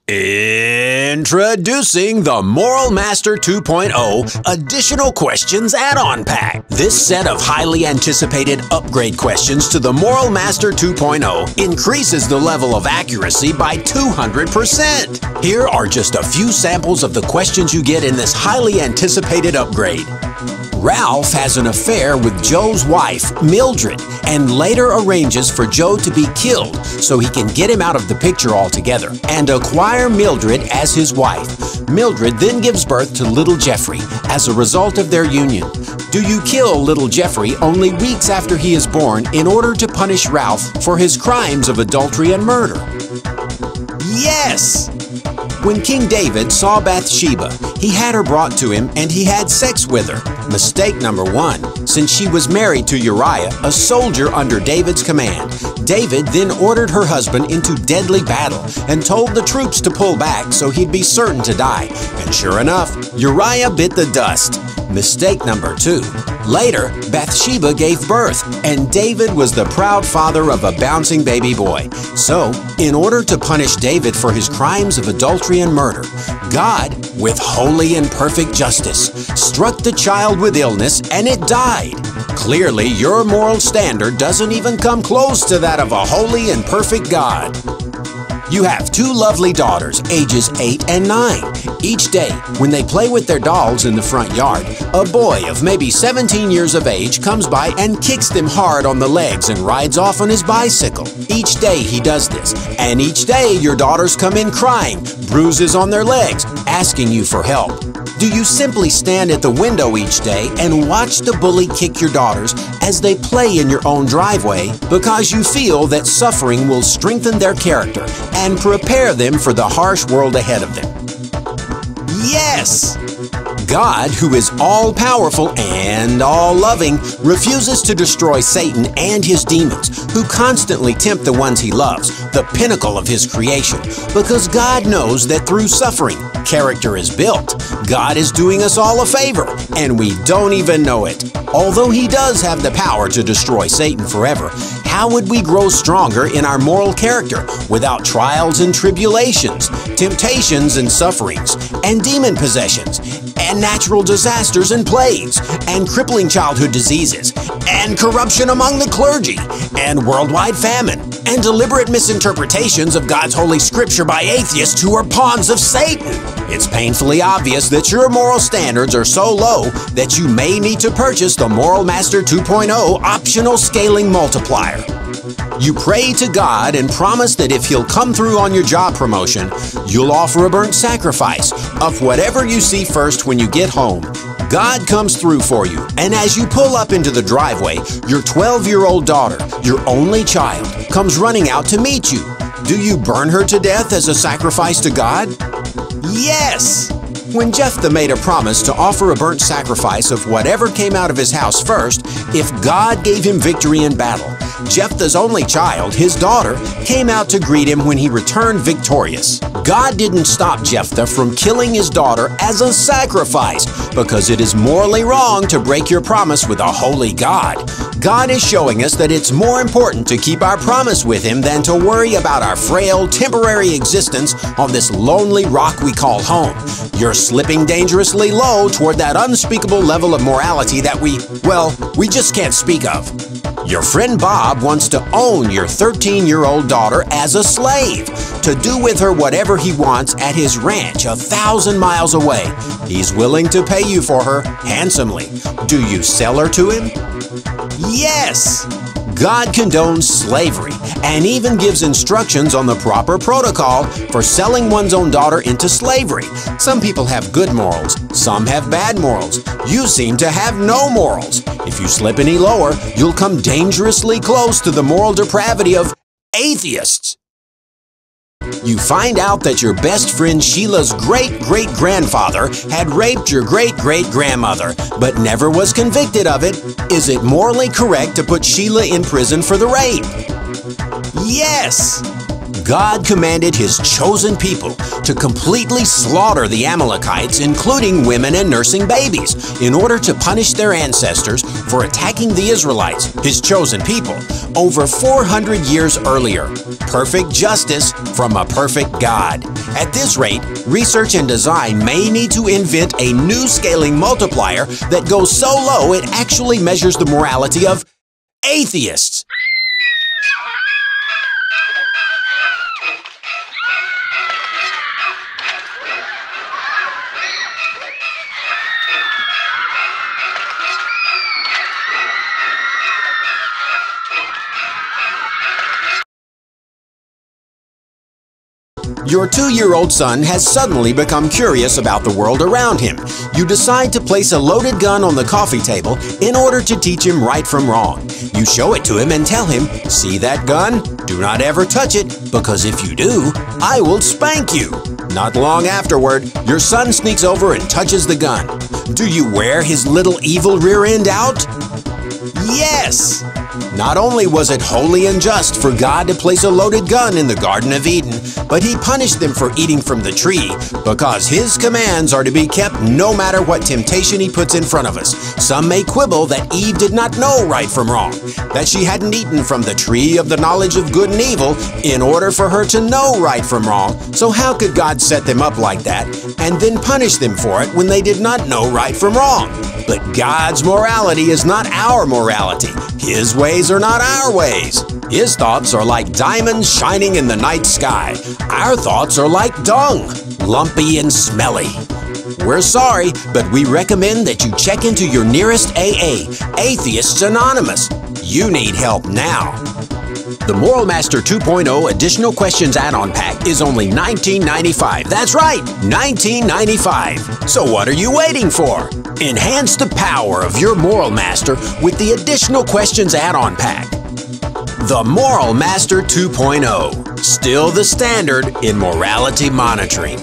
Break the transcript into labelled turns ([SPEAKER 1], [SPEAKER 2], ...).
[SPEAKER 1] Introducing the MoralMaster 2.0 Additional Questions Add-on Pack. This set of highly anticipated upgrade questions to the MoralMaster 2.0 increases the level of accuracy by 200%. Here are just a few samples of the questions you get in this highly anticipated upgrade. Ralph has an affair with Joe's wife, Mildred, and later arranges for Joe to be killed so he can get him out of the picture altogether and acquire Mildred as his wife. Mildred then gives birth to little Jeffrey as a result of their union. Do you kill little Jeffrey only weeks after he is born in order to punish Ralph for his crimes of adultery and murder? Yes! When King David saw Bathsheba, he had her brought to him and he had sex with her. Mistake number 1, since she was married to Uriah, a soldier under David's command. David then ordered her husband into deadly battle and told the troops to pull back so he'd be certain to die. And sure enough, Uriah bit the dust. Mistake number 2. Later, Bathsheba gave birth, and David was the proud father of a bouncing baby boy. So, in order to punish David for his crimes of adultery and murder, God, with holy and perfect justice, struck the child with illness and it died. Clearly, your moral standard doesn't even come close to that of a holy and perfect God. You have 2 lovely daughters, ages 8 and 9. Each day, when they play with their dolls in the front yard, a boy of maybe 17 years of age comes by and kicks them hard on the legs and rides off on his bicycle. Each day he does this, and each day your daughters come in crying, bruises on their legs, asking you for help. Do you simply stand at the window each day and watch the bully kick your daughters as they play in your own driveway because you feel that suffering will strengthen their character and prepare them for the harsh world ahead of them? Yes! God, who is all-powerful and all-loving, refuses to destroy Satan and his demons, who constantly tempt the ones he loves, the pinnacle of his creation, because God knows that through suffering, character is built. God is doing us all a favor, and we don't even know it. Although he does have the power to destroy Satan forever, how would we grow stronger in our moral character without trials and tribulations, temptations and sufferings, and demon possessions, and natural disasters and plagues, and crippling childhood diseases, and corruption among the clergy, and worldwide famine, and deliberate misinterpretations of God's holy scripture by atheists who are pawns of Satan? It's painfully obvious that your moral standards are so low that you may need to purchase the MoralMaster 2.0 optional scaling multiplier. You pray to God and promise that if he'll come through on your job promotion, you'll offer a burnt sacrifice of whatever you see first when you get home. God comes through for you, and as you pull up into the driveway, your 12-year-old daughter, your only child, comes running out to meet you. Do you burn her to death as a sacrifice to God? Yes! When Jephthah made a promise to offer a burnt sacrifice of whatever came out of his house first, if God gave him victory in battle, Jephthah's only child, his daughter, came out to greet him when he returned victorious. God didn't stop Jephthah from killing his daughter as a sacrifice because it is morally wrong to break your promise with a holy God. God is showing us that it's more important to keep our promise with him than to worry about our frail, temporary existence on this lonely rock we call home. You're slipping dangerously low toward that unspeakable level of morality that we just can't speak of. Your friend Bob wants to own your 13-year-old daughter as a slave, to do with her whatever he wants at his ranch 1,000 miles away. He's willing to pay you for her handsomely. Do you sell her to him? Yes! God condones slavery and even gives instructions on the proper protocol for selling one's own daughter into slavery. Some people have good morals, some have bad morals. You seem to have no morals. If you slip any lower, you'll come dangerously close to the moral depravity of atheists. You find out that your best friend Sheila's great-great-grandfather had raped your great-great-grandmother, but never was convicted of it. Is it morally correct to put Sheila in prison for the rape? Yes! God commanded his chosen people to completely slaughter the Amalekites, including women and nursing babies, in order to punish their ancestors for attacking the Israelites, his chosen people, over 400 years earlier. perfect justice from a perfect God. At this rate, research and design may need to invent a new scaling multiplier that goes so low it actually measures the morality of atheists. Your 2-year-old son has suddenly become curious about the world around him. You decide to place a loaded gun on the coffee table in order to teach him right from wrong. You show it to him and tell him, "See that gun? Do not ever touch it, because if you do, I will spank you." Not long afterward, your son sneaks over and touches the gun. Do you wear his little evil rear end out? Yes! Not only was it wholly unjust for God to place a loaded gun in the Garden of Eden, but He punished them for eating from the tree, because His commands are to be kept no matter what temptation He puts in front of us. Some may quibble that Eve did not know right from wrong, that she hadn't eaten from the tree of the knowledge of good and evil in order for her to know right from wrong. So how could God set them up like that and then punish them for it when they did not know right from wrong? But God's morality is not our morality. His ways are not our ways. His thoughts are like diamonds shining in the night sky. Our thoughts are like dung, lumpy and smelly. We're sorry, but we recommend that you check into your nearest AA, Atheists Anonymous. You need help now. The MoralMaster 2.0 Additional Questions Add-on Pack is only $19.95. That's right, $19.95. So what are you waiting for? Enhance the power of your MoralMaster with the Additional Questions Add-on Pack. The MoralMaster 2.0, still the standard in morality monitoring.